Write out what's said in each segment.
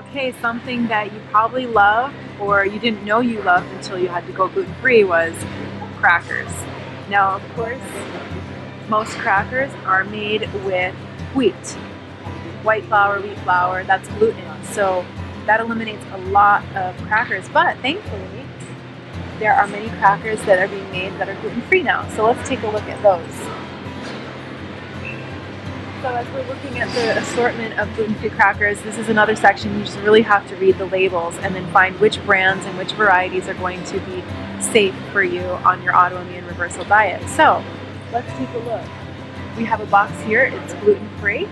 Okay, something that you probably love or you didn't know you loved until you had to go gluten-free was crackers. Now, of course, most crackers are made with wheat, white flour, wheat flour, that's gluten. So that eliminates a lot of crackers, but thankfully, there are many crackers that are being made that are gluten-free now. So let's take a look at those. So as we're looking at the assortment of gluten-free crackers, this is another section you just really have to read the labels and then find which brands and which varieties are going to be safe for you on your autoimmune reversal diet. So let's take a look. We have a box here, it's gluten-free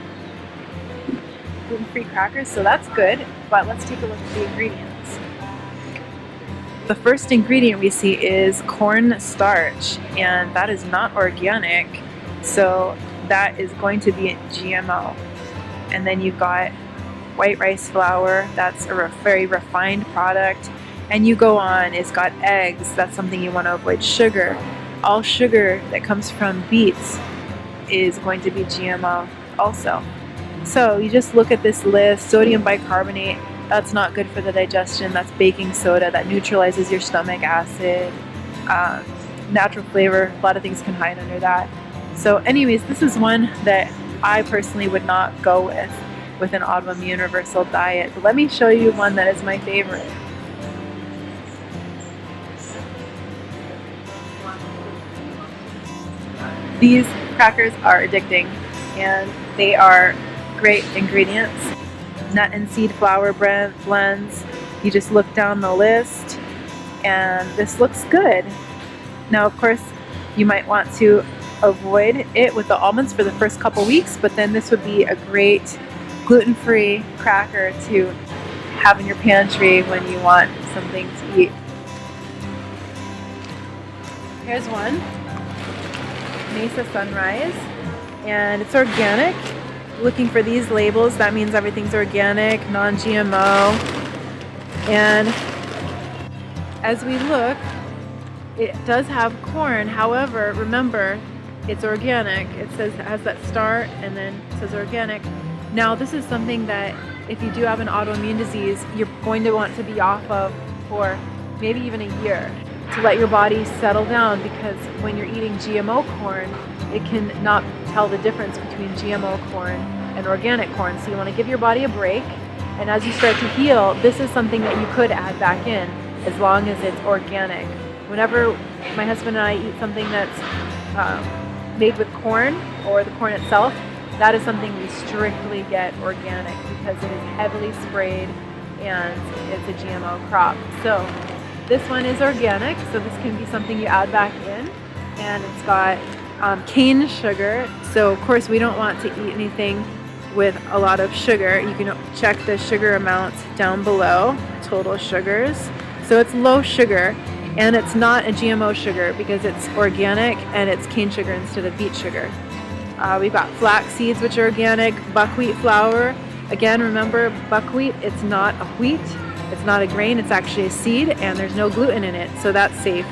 crackers, so that's good, but let's take a look at the ingredients. The first ingredient we see is corn starch, and that is not organic, so that is going to be GMO. And then you've got white rice flour, that's a very refined product. And you go on, it's got eggs, that's something you want to avoid. Sugar, all sugar that comes from beets is going to be GMO also. So you just look at this list. Sodium bicarbonate, that's not good for the digestion, that's baking soda, that neutralizes your stomach acid. Natural flavor, a lot of things can hide under that. So anyways, this is one that I personally would not go with an autoimmune reversal diet. But let me show you one that is my favorite. These crackers are addicting and they are great ingredients. Nut and seed flour blends. You just look down the list and this looks good. Now of course you might want to avoid it with the almonds for the first couple weeks, but then this would be a great gluten-free cracker to have in your pantry when you want something to eat. Here's one, Mesa Sunrise, and it's organic. Looking for these labels, that means everything's organic, non-GMO. And as we look, it does have corn, however, remember, it's organic. It has that star and then it says organic. Now this is something that if you do have an autoimmune disease, you're going to want to be off of for maybe even a year to let your body settle down, because when you're eating GMO corn, it can not tell the difference between GMO corn and organic corn. So you want to give your body a break, and as you start to heal, this is something that you could add back in as long as it's organic. Whenever my husband and I eat something that's made with corn or the corn itself, that is something we strictly get organic because it is heavily sprayed and it's a GMO crop. So this one is organic, so this can be something you add back in, and it's got cane sugar. So of course we don't want to eat anything with a lot of sugar. You can check the sugar amount down below, total sugars. So it's low sugar. And it's not a GMO sugar because it's organic and it's cane sugar instead of beet sugar. We've got flax seeds, which are organic, buckwheat flour. Again, remember, buckwheat, it's not a wheat, it's not a grain, it's actually a seed, and there's no gluten in it, so that's safe.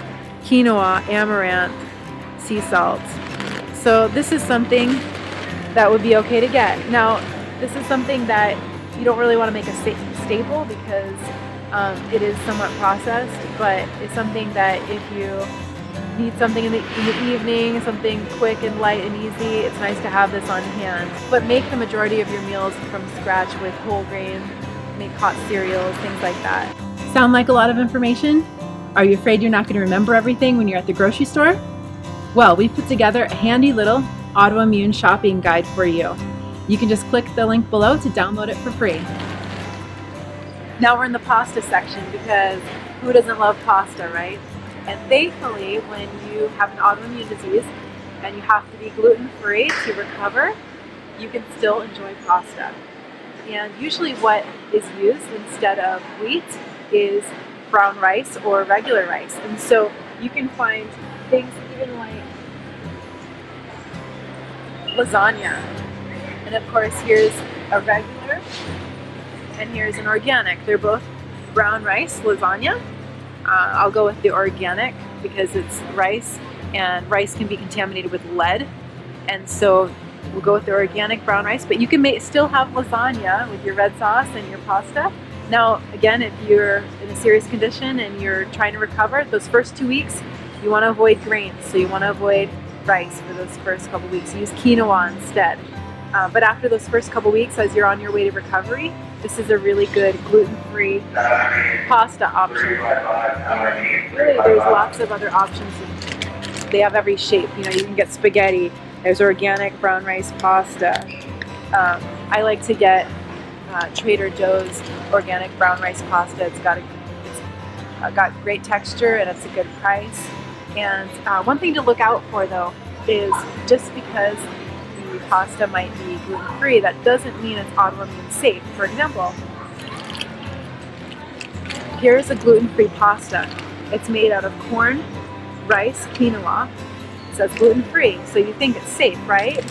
Quinoa, amaranth, sea salt. So this is something that would be okay to get. Now, this is something that you don't really want to make a staple because it is somewhat processed, but it's something that if you need something in the evening, something quick and light and easy, it's nice to have this on hand. But make the majority of your meals from scratch with whole grain, make hot cereals, things like that. Sound like a lot of information? Are you afraid you're not going to remember everything when you're at the grocery store? Well, we've put together a handy little autoimmune shopping guide for you. You can just click the link below to download it for free. Now we're in the pasta section because who doesn't love pasta, right? And thankfully, when you have an autoimmune disease and you have to be gluten-free to recover, you can still enjoy pasta. And usually what is used instead of wheat is brown rice or regular rice. And so you can find things even like lasagna. And of course, here's a regular and here's an organic. They're both brown rice lasagna. I'll go with the organic because it's rice, and rice can be contaminated with lead, and so we'll go with the organic brown rice. But you can still have lasagna with your red sauce and your pasta, Now, again, if you're in a serious condition and you're trying to recover, those first 2 weeks, you want to avoid grains. So you want to avoid rice for those first couple weeks. Use quinoa instead. But after those first couple weeks, as you're on your way to recovery, this is a really good gluten-free pasta option. And really, there's lots of other options. They have every shape. You know, you can get spaghetti. There's organic brown rice pasta. I like to get Trader Joe's organic brown rice pasta. It's got great texture and it's a good price. And one thing to look out for though is just because the pasta might be gluten-free, that doesn't mean it's autoimmune safe. For example, here's a gluten-free pasta. It's made out of corn, rice, quinoa. It says gluten-free, so you think it's safe, right?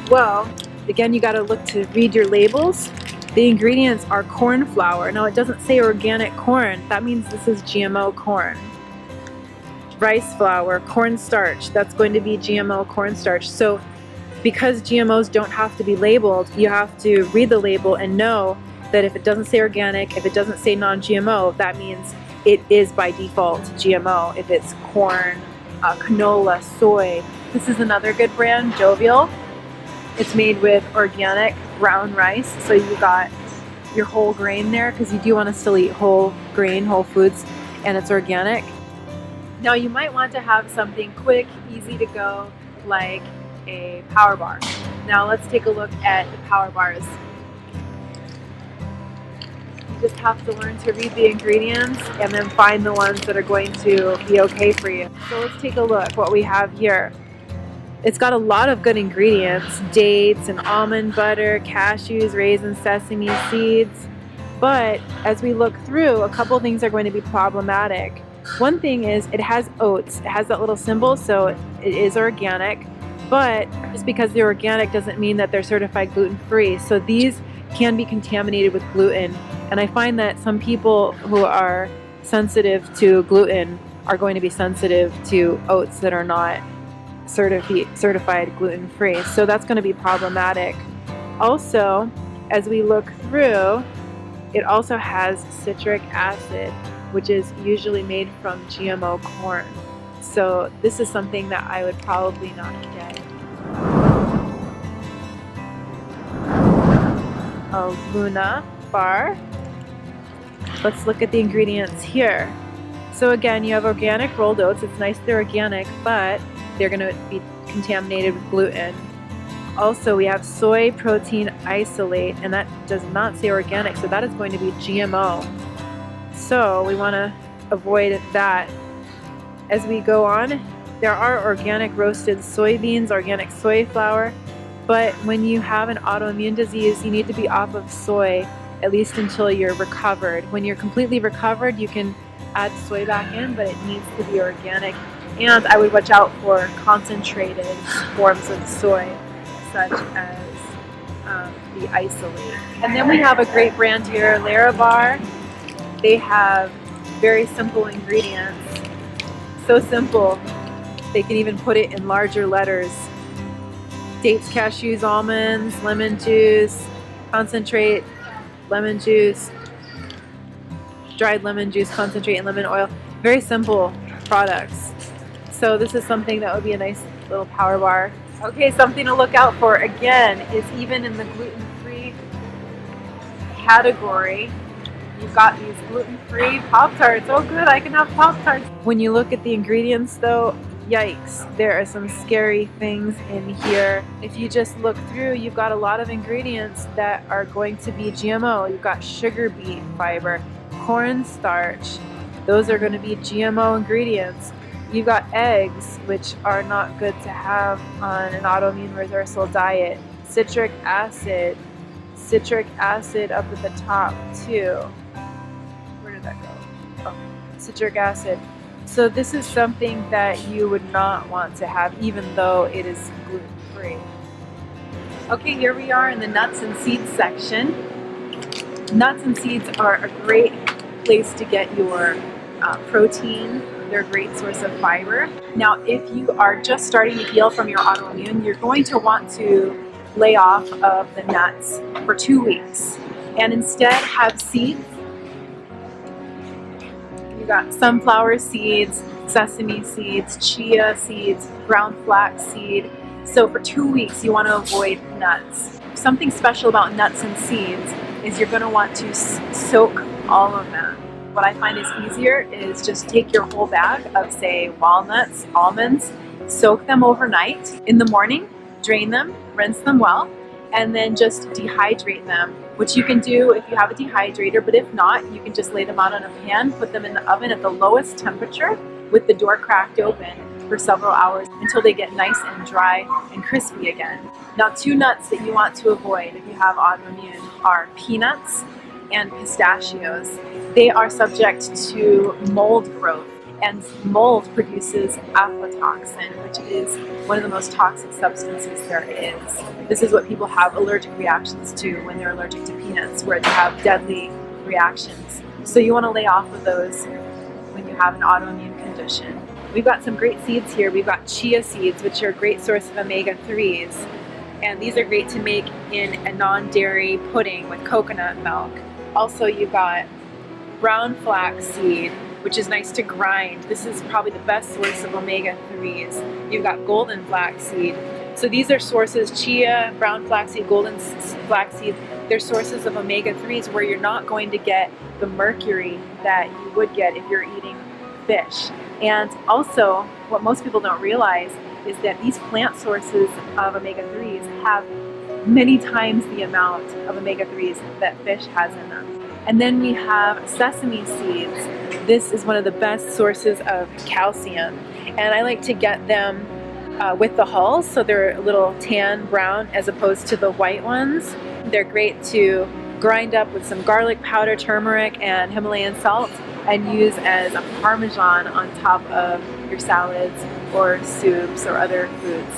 Well, again, you got to look to read your labels. The ingredients are corn flour. Now, it doesn't say organic corn. That means this is GMO corn. Rice flour, cornstarch, that's going to be GMO cornstarch. So because GMOs don't have to be labeled, you have to read the label and know that if it doesn't say organic, if it doesn't say non-GMO, that means it is by default GMO. If it's corn, canola, soy. This is another good brand, Jovial. It's made with organic brown rice, so you got your whole grain there because you do want to still eat whole grain, whole foods, and it's organic. Now you might want to have something quick, easy to go, like a power bar. Now let's take a look at the power bars. You just have to learn to read the ingredients and then find the ones that are going to be okay for you. So let's take a look what we have here. It's got a lot of good ingredients, dates and almond butter, cashews, raisins, sesame seeds. But as we look through, a couple things are going to be problematic. One thing is it has oats. It has that little symbol, so it is organic. But just because they're organic doesn't mean that they're certified gluten-free. So these can be contaminated with gluten. And I find that some people who are sensitive to gluten are going to be sensitive to oats that are not certified gluten-free. So that's going to be problematic. Also, as we look through, it also has citric acid, which is usually made from GMO corn. So this is something that I would probably not get. A Luna bar. Let's look at the ingredients here. So again, you have organic rolled oats. It's nice they're organic, but they're going to be contaminated with gluten. Also, we have soy protein isolate, and that does not say organic, so that is going to be GMO. So we want to avoid that. As we go on, there are organic roasted soybeans, organic soy flour, but when you have an autoimmune disease, you need to be off of soy at least until you're recovered. When you're completely recovered, you can add soy back in, but it needs to be organic. And I would watch out for concentrated forms of soy, such as the isolate. And then we have a great brand here, Larabar. They have very simple ingredients. So simple, they can even put it in larger letters. Dates, cashews, almonds, lemon juice, concentrate, lemon juice, dried lemon juice, concentrate, and lemon oil. Very simple products. So this is something that would be a nice little power bar. Okay, something to look out for again is even in the gluten-free category, you've got these gluten-free Pop-Tarts. Oh good, I can have Pop-Tarts. When you look at the ingredients though, yikes, there are some scary things in here. If you just look through, you've got a lot of ingredients that are going to be GMO. You've got sugar beet fiber, cornstarch. Those are going to be GMO ingredients. You've got eggs, which are not good to have on an autoimmune reversal diet. Citric acid up at the top too. Where did that go? Oh, citric acid. So this is something that you would not want to have, even though it is gluten-free. Okay, here we are in the nuts and seeds section. Nuts and seeds are a great place to get your protein. They're a great source of fiber. Now, if you are just starting to heal from your autoimmune, you're going to want to lay off of the nuts for 2 weeks and instead have seeds got sunflower seeds, sesame seeds, chia seeds, ground flax seed. So for 2 weeks you want to avoid nuts. Something special about nuts and seeds is you're going to want to soak all of them. What I find is easier is just take your whole bag of, say, walnuts, almonds, soak them overnight. In the morning, drain them, rinse them well, and then just dehydrate them, which you can do if you have a dehydrator, but if not, you can just lay them out on a pan, put them in the oven at the lowest temperature with the door cracked open for several hours until they get nice and dry and crispy again. Now, 2 nuts that you want to avoid if you have autoimmune are peanuts and pistachios. They are subject to mold growth, and mold produces aflatoxin, which is one of the most toxic substances there is. This is what people have allergic reactions to when they're allergic to peanuts, where they have deadly reactions. So you want to lay off of those when you have an autoimmune condition. We've got some great seeds here. We've got chia seeds, which are a great source of omega-3s. And these are great to make in a non-dairy pudding with coconut milk. Also, you've got brown flax seed, which is nice to grind. This is probably the best source of omega-3s. You've got golden flaxseed. So these are sources, chia, brown flaxseed, golden flaxseed, they're sources of omega-3s where you're not going to get the mercury that you would get if you're eating fish. And also, what most people don't realize is that these plant sources of omega-3s have many times the amount of omega-3s that fish has in them. And then we have sesame seeds. This is one of the best sources of calcium. And I like to get them with the hulls, so they're a little tan brown as opposed to the white ones. They're great to grind up with some garlic powder, turmeric, and Himalayan salt and use as a parmesan on top of your salads or soups or other foods.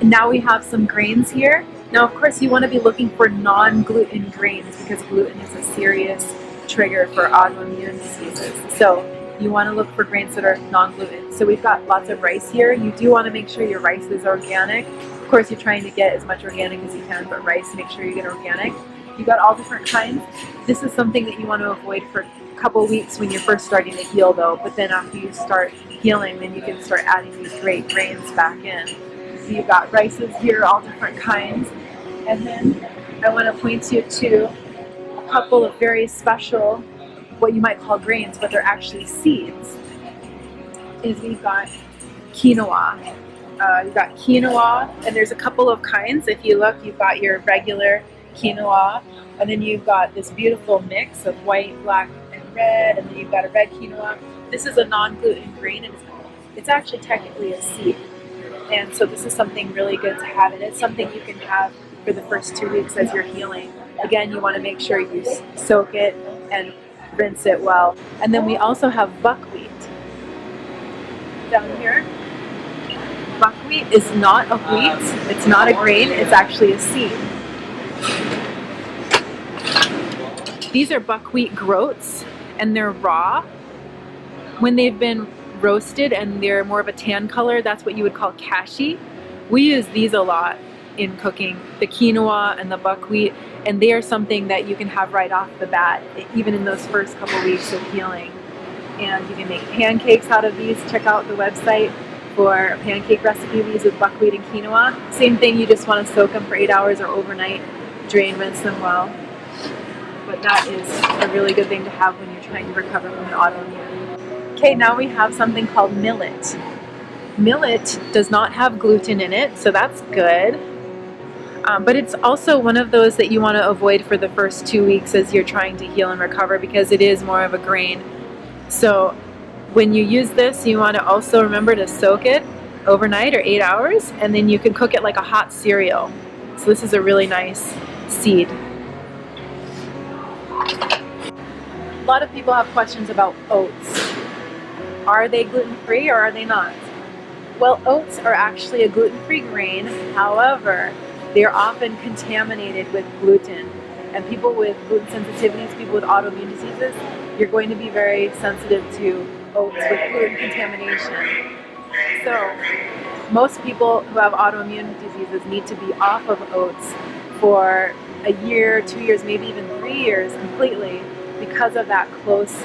And now we have some grains here. Now, of course, you want to be looking for non-gluten grains because gluten is a serious trigger for autoimmune diseases. So you want to look for grains that are non-gluten. So we've got lots of rice here. You do want to make sure your rice is organic. Of course, you're trying to get as much organic as you can, but rice, make sure you get organic. You've got all different kinds. This is something that you want to avoid for a couple weeks when you're first starting to heal, though. But then after you start healing, then you can start adding these great grains back in. So you've got rices here, all different kinds. And then I want to point you to a couple of very special, what you might call grains, but they're actually seeds. Is we've got quinoa. You've got quinoa, and there's a couple of kinds. If you look, you've got your regular quinoa, and then you've got this beautiful mix of white, black, and red, and then you've got a red quinoa. This is a non-gluten grain, and it's actually technically a seed. And so this is something really good to have, and it's something you can have for the first 2 weeks as you're healing. Again, you want to make sure you soak it and rinse it well. And then we also have buckwheat down here. Buckwheat is not a wheat, it's not a grain, it's actually a seed. These are buckwheat groats, and they're raw. When they've been roasted and they're more of a tan color, that's what you would call kashi. We use these a lot in cooking, the quinoa and the buckwheat, and they are something that you can have right off the bat, even in those first couple weeks of healing. And you can make pancakes out of these. Check out the website for a pancake recipe we use with buckwheat and quinoa. Same thing, you just want to soak them for 8 hours or overnight, drain, rinse them well. But that is a really good thing to have when you're trying to recover from an autoimmune. Okay, now we have something called millet. Millet does not have gluten in it, so that's good. But it's also one of those that you want to avoid for the first 2 weeks as you're trying to heal and recover because it is more of a grain. So when you use this, you want to also remember to soak it overnight or 8 hours, and then you can cook it like a hot cereal. So this is a really nice seed. A lot of people have questions about oats. Are they gluten-free or are they not? Well, oats are actually a gluten-free grain. However, they are often contaminated with gluten. And people with gluten sensitivities, people with autoimmune diseases, you're going to be very sensitive to oats with gluten contamination. So most people who have autoimmune diseases need to be off of oats for a year, 2 years, maybe even 3 years completely because of that close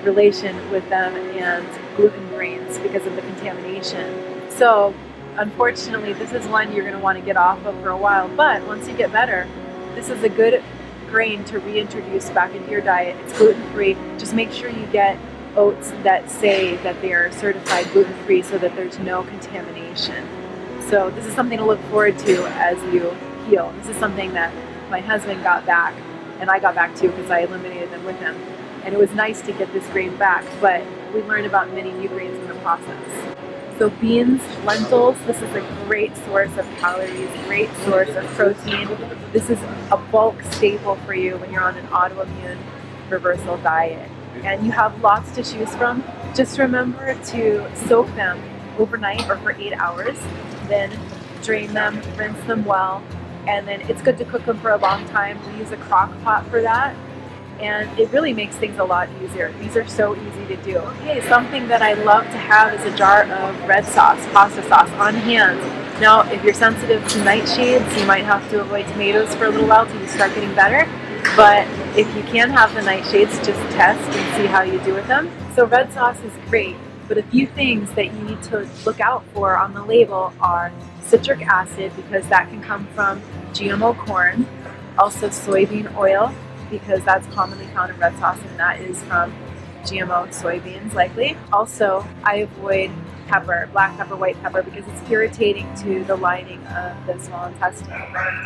relation with them and gluten grains because of the contamination. So unfortunately, this is one you're going to want to get off of for a while, but once you get better, this is a good grain to reintroduce back into your diet. It's gluten-free. Just make sure you get oats that say that they are certified gluten-free so that there's no contamination. So this is something to look forward to as you heal. This is something that my husband got back, and I got back too because I eliminated them with him. And it was nice to get this grain back, but we learned about many new grains in the process. So beans, lentils, this is a great source of calories, great source of protein. This is a bulk staple for you when you're on an autoimmune reversal diet. And you have lots to choose from. Just remember to soak them overnight or for 8 hours, then drain them, rinse them well, and then it's good to cook them for a long time. We use a crock pot for that, and it really makes things a lot easier. These are so easy to do. Okay, something that I love to have is a jar of red sauce, pasta sauce on hand. Now, if you're sensitive to nightshades, you might have to avoid tomatoes for a little while till you start getting better. But if you can have the nightshades, just test and see how you do with them. So red sauce is great, but a few things that you need to look out for on the label are citric acid, because that can come from GMO corn, also soybean oil, because that's commonly found in red sauce, and that is from GMO soybeans likely. Also, I avoid pepper, black pepper, white pepper, because it's irritating to the lining of the small intestine.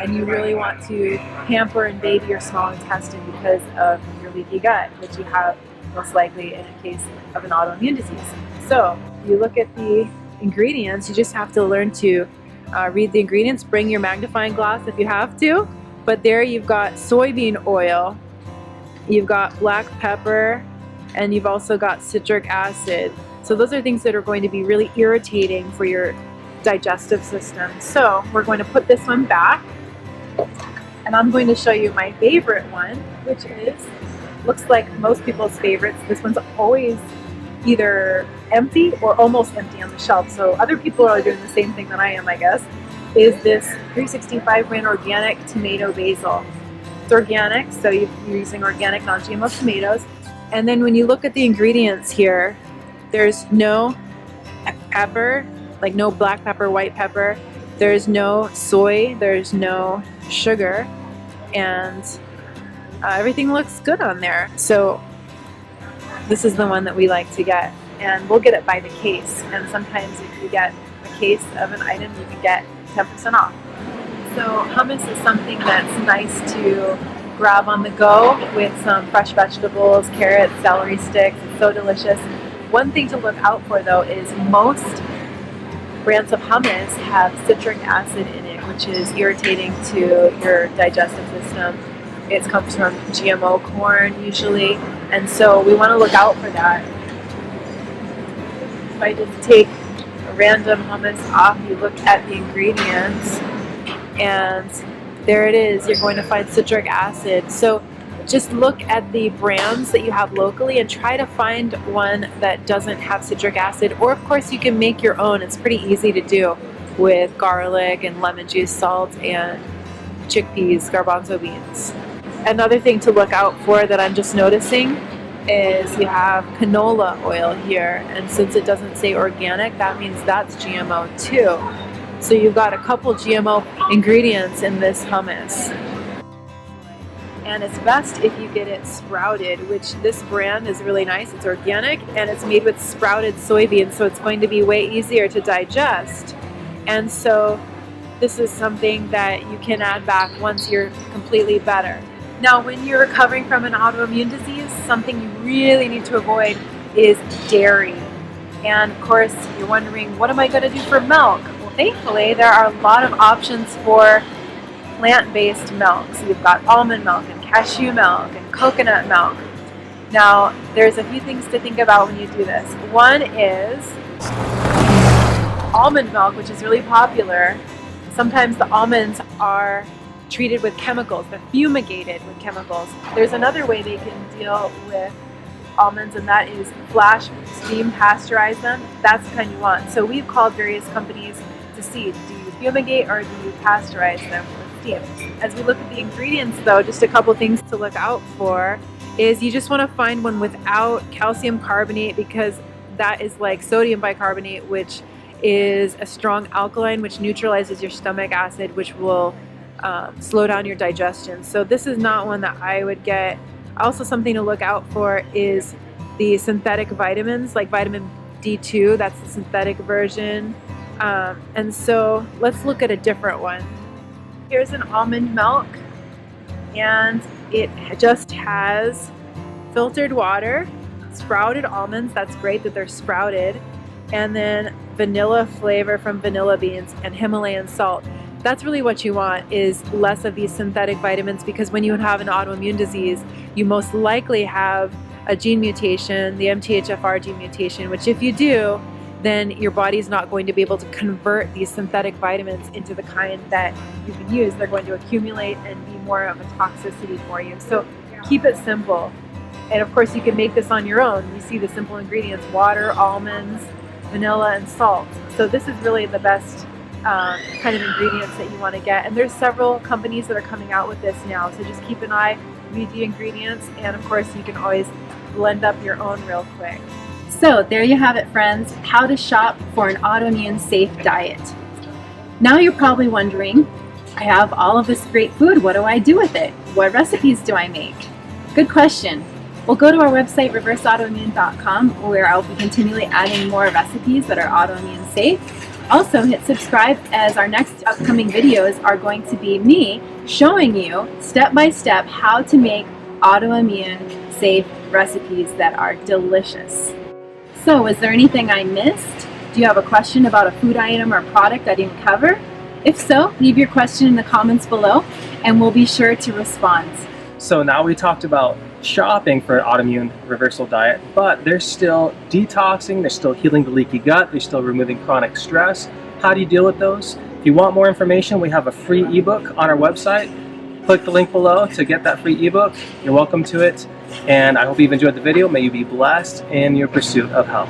And you really want to pamper and baby your small intestine because of your leaky gut, which you have most likely in a case of an autoimmune disease. So you look at the ingredients, you just have to learn to read the ingredients, bring your magnifying glass if you have to. But there you've got soybean oil, you've got black pepper, and you've also got citric acid. So those are things that are going to be really irritating for your digestive system. So we're going to put this one back, and I'm going to show you my favorite one, which is, looks like most people's favorites. This one's always either empty or almost empty on the shelf. So other people are doing the same thing that I am, I guess, is this 365 brand organic tomato basil. It's organic, so you're using organic non-GMO tomatoes. And then when you look at the ingredients here, there's no pepper, like no black pepper, white pepper. There's no soy, there's no sugar, and everything looks good on there. So this is the one that we like to get, and we'll get it by the case. And sometimes if you get a case of an item, you can get 10% off. So hummus is something that's nice to grab on the go with some fresh vegetables, carrots, celery sticks. It's so delicious. One thing to look out for though is most brands of hummus have citric acid in it, which is irritating to your digestive system. It comes from GMO corn usually, and so we want to look out for that. If I just take a random hummus off, you look at the ingredients, and there it is. You're going to find citric acid. So just look at the brands that you have locally and try to find one that doesn't have citric acid. Or of course you can make your own. It's pretty easy to do with garlic and lemon juice, salt, and chickpeas, garbanzo beans. Another thing to look out for that I'm just noticing is you have canola oil here, and since it doesn't say organic, that means that's GMO too. So you've got a couple GMO ingredients in this hummus. And it's best if you get it sprouted, which this brand is really nice. It's organic and it's made with sprouted soybeans, so it's going to be way easier to digest. And so this is something that you can add back once you're completely better. Now, when you're recovering from an autoimmune disease, something you really need to avoid is dairy. And of course, you're wondering, what am I going to do for milk? Well, thankfully, there are a lot of options for plant-based milk. So you've got almond milk and cashew milk and coconut milk. Now, there's a few things to think about when you do this. One is almond milk, which is really popular. Sometimes the almonds are treated with chemicals. They're fumigated with chemicals. There's another way they can deal with almonds, and that is flash steam pasteurize them. That's the kind you want. So we've called various companies to see, do you fumigate or do you pasteurize them with steam? As we look at the ingredients though, just a couple things to look out for is you just want to find one without calcium carbonate, because that is like sodium bicarbonate, which is a strong alkaline which neutralizes your stomach acid, which will slow down your digestion. So this is not one that I would get. Also, something to look out for is the synthetic vitamins, like vitamin D2, that's the synthetic version. And so let's look at a different one. Here's an almond milk, and it just has filtered water, sprouted almonds, that's great that they're sprouted, and then vanilla flavor from vanilla beans and Himalayan salt. That's really what you want, is less of these synthetic vitamins, because when you have an autoimmune disease, you most likely have a gene mutation, the MTHFR gene mutation, which if you do, then your body's not going to be able to convert these synthetic vitamins into the kind that you can use. They're going to accumulate and be more of a toxicity for you. So keep it simple. And of course you can make this on your own. You see the simple ingredients: water, almonds, vanilla, and salt. So this is really the best kind of ingredients that you want to get. And there's several companies that are coming out with this now. So just keep an eye, read the ingredients, and of course you can always blend up your own real quick. So there you have it, friends, how to shop for an autoimmune safe diet. Now you're probably wondering, I have all of this great food, what do I do with it? What recipes do I make? Good question. Well, go to our website, reverseautoimmune.com, where I'll be continually adding more recipes that are autoimmune safe. Also, hit subscribe, as our next upcoming videos are going to be me showing you step by step how to make autoimmune safe recipes that are delicious. So, is there anything I missed? Do you have a question about a food item or product I didn't cover? If so, leave your question in the comments below and we'll be sure to respond. So now we talked about shopping for an autoimmune reversal diet, but there's still detoxing, there's still healing the leaky gut, there's still removing chronic stress. How do you deal with those? If you want more information, we have a free ebook on our website. Click the link below to get that free ebook. You're welcome to it. And I hope you've enjoyed the video. May you be blessed in your pursuit of health.